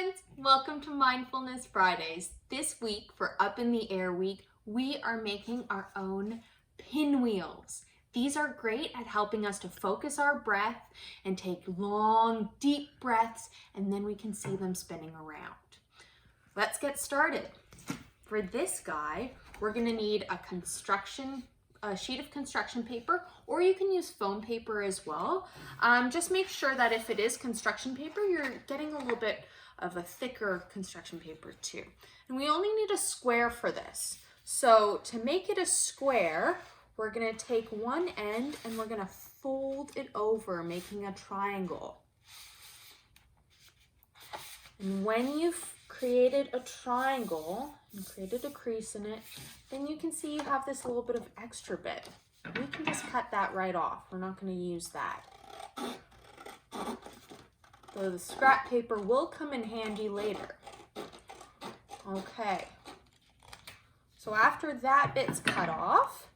friends, welcome to Mindfulness Fridays. This week for Up in the Air week, we are making our own pinwheels. These are great at helping us to focus our breath and take long, deep breaths, and then we can see them spinning around. Let's get started. For this guy, we're gonna need a sheet of construction paper, or you can use foam paper as well. Just make sure that if it is construction paper, you're getting a little bit of a thicker construction paper too. And we only need a square for this. So to make it a square, we're gonna take one end and we're gonna fold it over, making a triangle. And when you've created a triangle and created a crease in it, then you can see you have this little bit of extra bit. We can just cut that right off. We're not going to use that. So the scrap paper will come in handy later. Okay. So after that bit's cut off,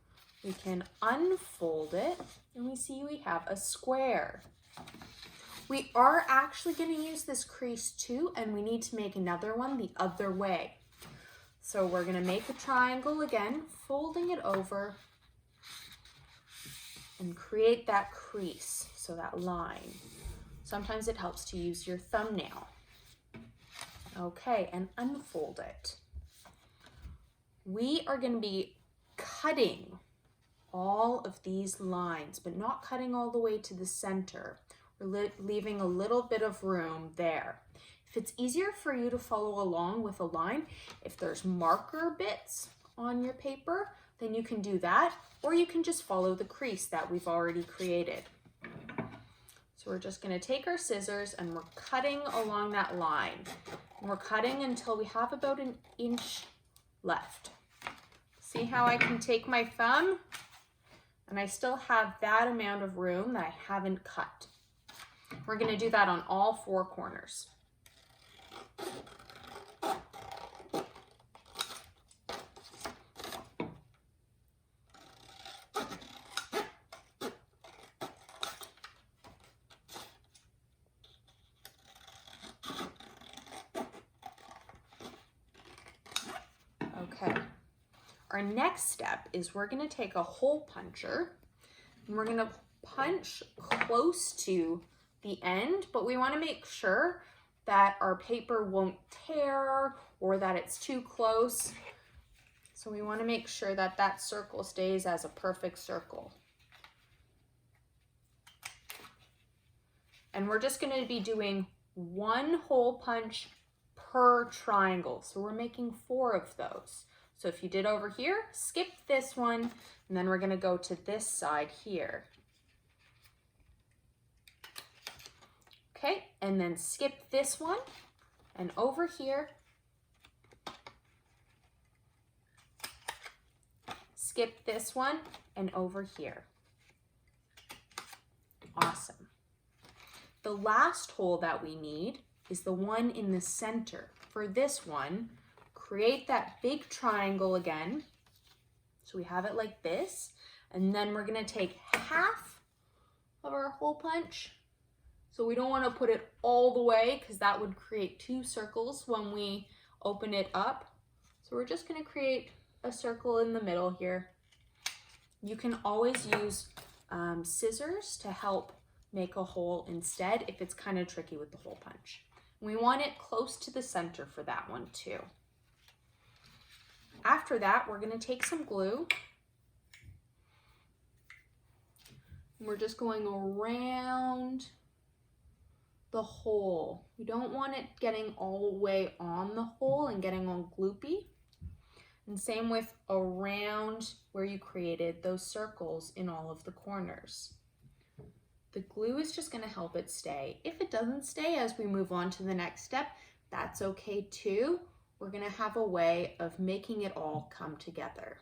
we can unfold it and we see we have a square. We are actually going to use this crease too, and we need to make another one the other way. So we're going to make a triangle again, folding it over and create that crease, so that line. Sometimes it helps to use your thumbnail. Okay, and unfold it. We are going to be cutting all of these lines, but not cutting all the way to the center. We're leaving a little bit of room there. If it's easier for you to follow along with a line, if there's marker bits on your paper, then you can do that, or you can just follow the crease that we've already created. So we're just going to take our scissors and we're cutting along that line. And we're cutting until we have about an inch left. See how I can take my thumb and I still have that amount of room that I haven't cut. We're going to do that on all four corners. Okay. Our next step is we're going to take a hole puncher and we're going to punch close to the end, but we want to make sure that our paper won't tear or that it's too close. So we want to make sure that that circle stays as a perfect circle. And we're just going to be doing one hole punch per triangle. So we're making 4 of those. So if you did over here, skip this one, and then we're going to go to this side here. Okay, and then skip this one, and over here, skip this one, and over here. Awesome. The last hole that we need is the one in the center. For this one, create that big triangle again. So we have it like this, and then we're going to take half of our hole punch. So we don't want to put it all the way because that would create 2 circles when we open it up. So we're just going to create a circle in the middle here. You can always use scissors to help make a hole instead if it's kind of tricky with the hole punch. We want it close to the center for that one too. After that, we're going to take some glue. We're just going around the hole. We don't want it getting all the way on the hole and getting all gloopy. And same with around where you created those circles in all of the corners. The glue is just going to help it stay. If it doesn't stay as we move on to the next step, that's okay too. We're going to have a way of making it all come together.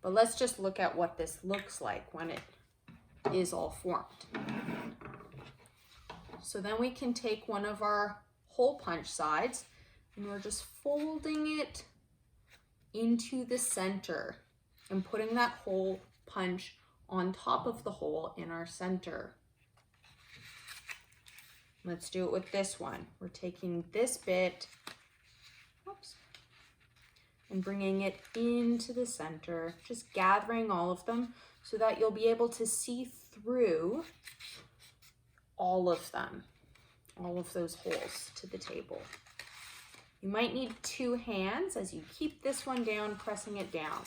But let's just look at what this looks like when it is all formed. So then we can take one of our hole punch sides and we're just folding it into the center and putting that hole punch on top of the hole in our center. Let's do it with this one. We're taking this bit, oops, and bringing it into the center, just gathering all of them so that you'll be able to see through all of them, all of those holes to the table. You might need 2 hands as you keep this one down, pressing it down.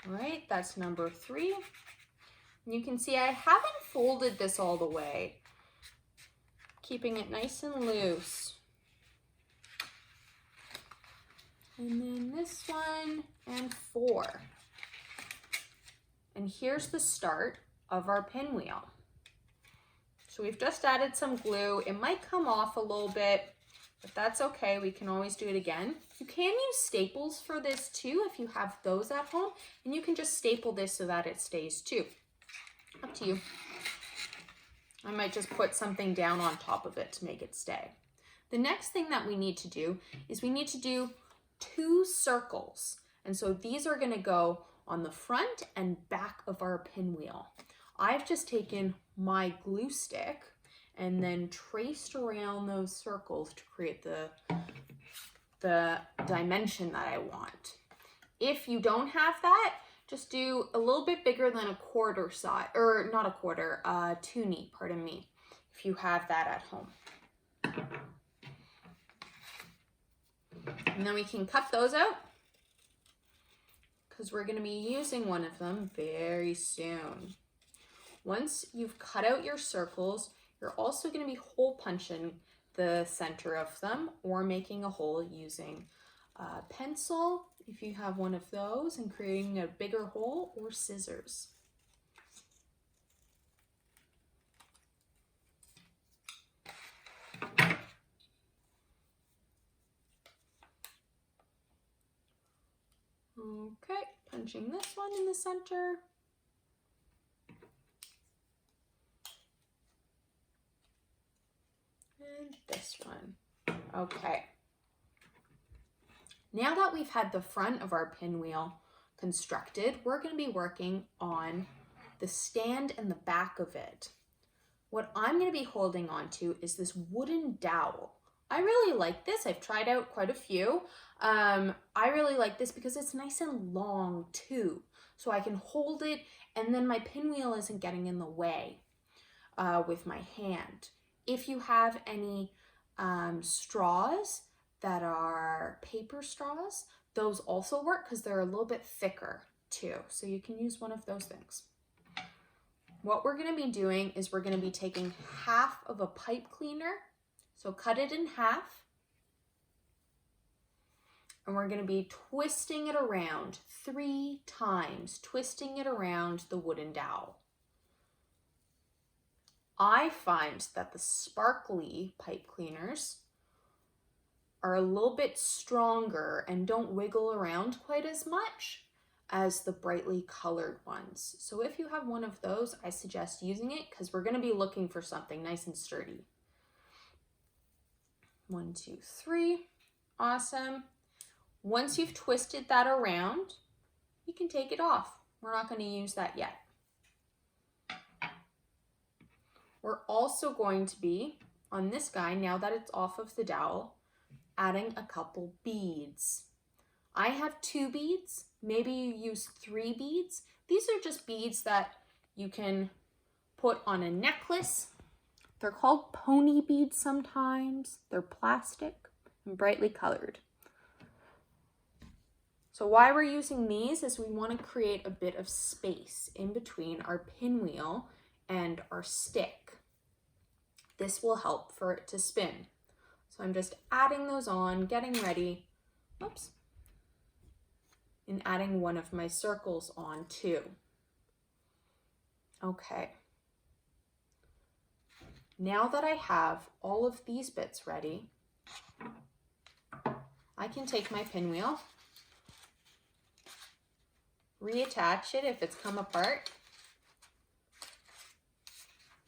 All right, that's number 3. You can see I haven't folded this all the way, keeping it nice and loose. And then this one and 4. And here's the start of our pinwheel. So we've just added some glue. It might come off a little bit, but that's okay. We can always do it again. You can use staples for this too if you have those at home, and you can just staple this so that it stays too. Up to you. I might just put something down on top of it to make it stay. The next thing that we need to do is we need to do 2 circles. And so these are gonna go on the front and back of our pinwheel. I've just taken my glue stick and then traced around those circles to create the dimension that I want. If you don't have that, just do a little bit bigger than a quarter size, or not a quarter, 2 pardon me, if you have that at home. And then we can cut those out because we're going to be using one of them very soon. Once you've cut out your circles, you're also going to be hole punching the center of them or making a hole using a pencil, if you have one of those, and creating a bigger hole, or scissors. Okay, punching this one in the center. And this one. Okay. Now that we've had the front of our pinwheel constructed, we're going to be working on the stand and the back of it. What I'm going to be holding on to is this wooden dowel. I really like this. I've tried out quite a few. I really like this because it's nice and long too. So I can hold it and then my pinwheel isn't getting in the way with my hand. If you have any straws that are paper straws, those also work because they're a little bit thicker too. So you can use one of those things. What we're going to be doing is we're going to be taking half of a pipe cleaner. So cut it in half. And we're going to be twisting it around 3 times, twisting it around the wooden dowel. I find that the sparkly pipe cleaners are a little bit stronger and don't wiggle around quite as much as the brightly colored ones. So if you have one of those, I suggest using it because we're going to be looking for something nice and sturdy. 1, 2, 3. Awesome. Once you've twisted that around, you can take it off. We're not going to use that yet. We're also going to be, on this guy, now that it's off of the dowel, adding a couple beads. I have 2 beads. Maybe you use 3 beads. These are just beads that you can put on a necklace. They're called pony beads sometimes. They're plastic and brightly colored. So why we're using these is we want to create a bit of space in between our pinwheel and our stick. This will help for it to spin. So I'm just adding those on, getting ready. Oops. And adding one of my circles on too. Okay. Now that I have all of these bits ready, I can take my pinwheel, reattach it if it's come apart,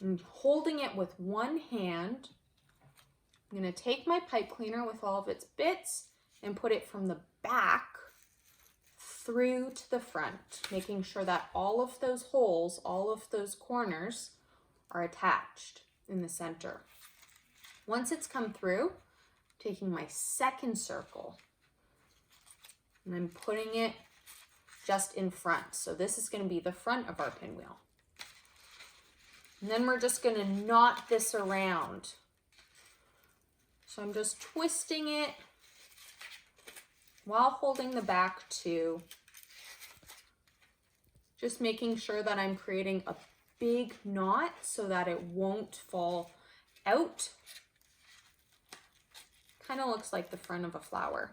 and holding it with one hand, I'm going to take my pipe cleaner with all of its bits and put it from the back through to the front, making sure that all of those holes, all of those corners are attached in the center. Once it's come through, taking my second circle and I'm putting it just in front. So this is going to be the front of our pinwheel. And then we're just going to knot this around. So I'm just twisting it while holding the back too. Just making sure that I'm creating a big knot so that it won't fall out. Kind of looks like the front of a flower.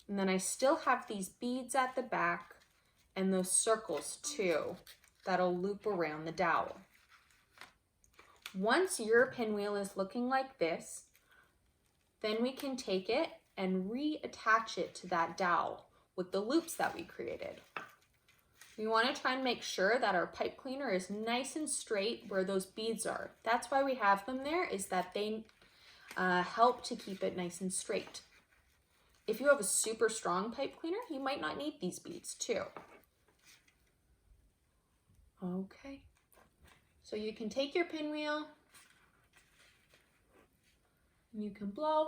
And then I still have these beads at the back and those circles too that'll loop around the dowel. Once your pinwheel is looking like this, then we can take it and reattach it to that dowel with the loops that we created. We want to try and make sure that our pipe cleaner is nice and straight where those beads are. That's why we have them there, is that they help to keep it nice and straight. If you have a super strong pipe cleaner, you might not need these beads too. Okay, so you can take your pinwheel and you can blow.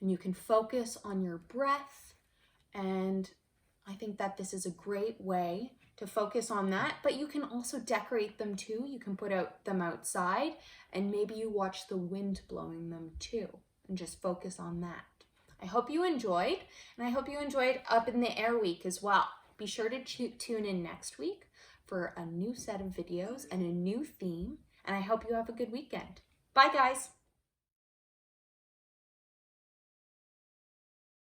And you can focus on your breath, and I think that this is a great way to focus on that, but you can also decorate them too. You can put them outside and maybe you watch the wind blowing them too and just focus on that. I hope you enjoyed, and I hope you enjoyed Up in the Air week as well. Be sure to tune in next week for a new set of videos and a new theme, and I hope you have a good weekend. Bye guys.